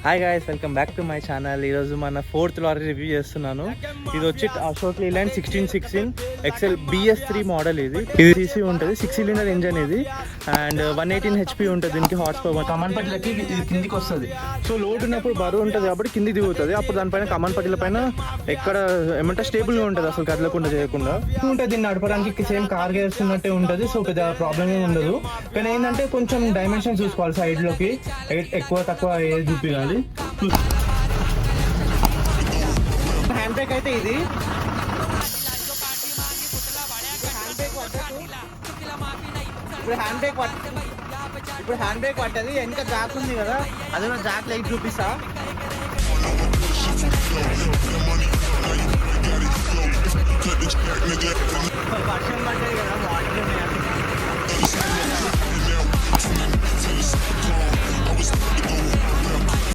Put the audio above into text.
Hi guys, welcome back to my channel. ఈరోజు మన 4th lorry review చేస్తున్నాను. ఇది వచ్చి Ashok Leyland 1616 XL BS3 model. ఇది సీసీ ఉంటుంది, 6 సిలిండర్ ఇంజన్ ఇది. అండ్ 118 HP ఉంటుంది దీనికి హార్స్ పవర్. కమాన్ పట్టిలకి ఇది కిందికి వస్తుంది. సో లోడ్ ఉన్నప్పుడు బరువు ఉంటుంది కాబట్టి కిందికి దిగుతుంది. అప్పుడు దానిపైన కమాన్ పట్టిల పైన ఎక్కడ ఏమంటే స్టేబుల్గా ఉంటుంది, అసలు కదలకుండా చేయకుండా ఉంటుంది. దీన్ని నడపడానికి సేమ్ కార్ గేర్స్ ఉన్నట్టే ఉంటుంది. సో పెద్ద ప్రాబ్లం ఏమి ఉండదు. కానీ ఏంటంటే కొంచెం డైమెన్షన్ చూసుకోవాలి, సైడ్లోకి ఎక్కువ తక్కువ ఏది చూపించాలి. హ్యాండ్ బ్రేక్ అయితే ఇది ఇప్పుడు హ్యాండ్ బ్రేక్ పట్టది. వెనక జాక్ ఉంది కదా, అది కూడా జాక్ లైట్ చూపిస్తా. వర్షం పడ్డది కదా, వాటర్